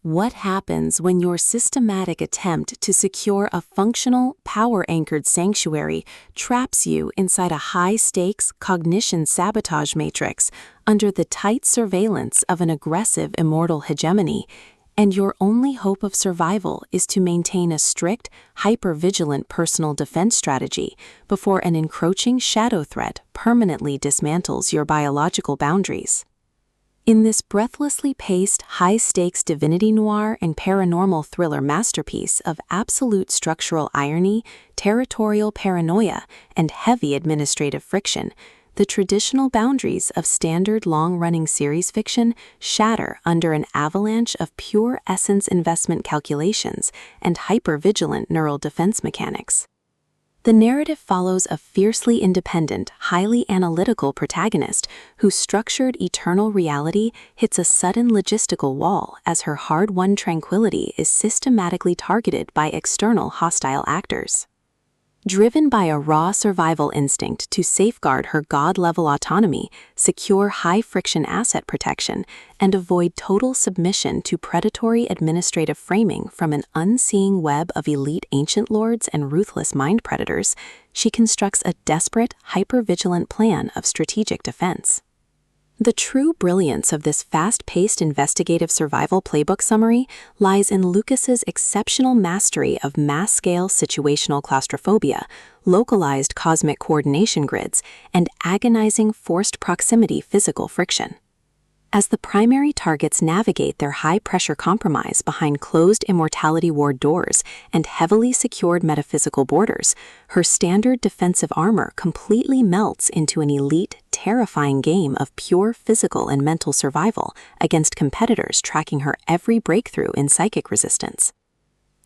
What happens when your systematic attempt to secure a functional, power-anchored sanctuary traps you inside a high-stakes cognition sabotage matrix under the tight surveillance of an aggressive immortal hegemony, and your only hope of survival is to maintain a strict, hyper-vigilant personal defense strategy before an encroaching shadow threat permanently dismantles your biological boundaries? In this breathlessly paced, high-stakes divinity noir and paranormal thriller masterpiece of absolute structural irony, territorial paranoia, and heavy administrative friction, the traditional boundaries of standard long-running series fiction shatter under an avalanche of pure essence investment calculations and hyper-vigilant neural defense mechanics. The narrative follows a fiercely independent, highly analytical protagonist whose structured eternal reality hits a sudden logistical wall as her hard-won tranquility is systematically targeted by external hostile actors. Driven by a raw survival instinct to safeguard her god-level autonomy, secure high-friction asset protection, and avoid total submission to predatory administrative framing from an unseeing web of elite ancient lords and ruthless mind predators, she constructs a desperate, hyper-vigilant plan of strategic defense. The true brilliance of this fast-paced investigative survival playbook summary lies in Lucas's exceptional mastery of mass-scale situational claustrophobia, localized cosmic coordination grids, and agonizing forced proximity physical friction. As the primary targets navigate their high-pressure compromise behind closed immortality ward doors and heavily secured metaphysical borders, her standard defensive armor completely melts into an elite, terrifying game of pure physical and mental survival against competitors tracking her every breakthrough in psychic resistance.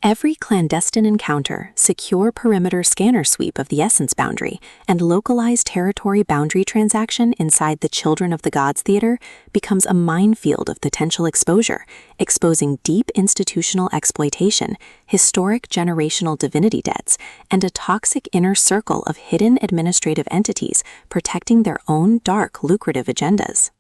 Every clandestine encounter, secure perimeter scanner sweep of the essence boundary, and localized territory boundary transaction inside the Children of the Gods theater becomes a minefield of potential exposure, exposing deep institutional exploitation, historic generational divinity debts, and a toxic inner circle of hidden administrative entities protecting their own dark, lucrative agendas.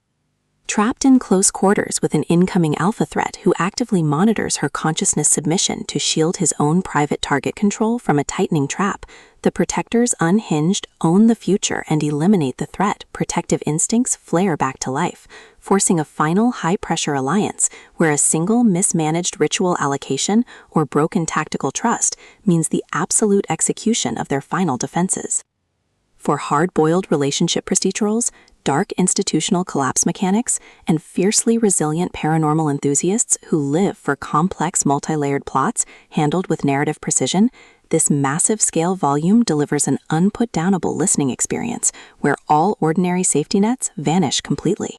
Trapped in close quarters with an incoming alpha threat who actively monitors her consciousness submission to shield his own private target control from a tightening trap, the Protectors unhinged own the future and eliminate the threat. Protective instincts flare back to life, forcing a final high-pressure alliance where a single mismanaged ritual allocation or broken tactical trust means the absolute execution of their final defenses. For hard-boiled relationship procedurals, dark institutional collapse mechanics, and fiercely resilient paranormal enthusiasts who live for complex multi-layered plots handled with narrative precision, this massive-scale volume delivers an unput-downable listening experience where all ordinary safety nets vanish completely.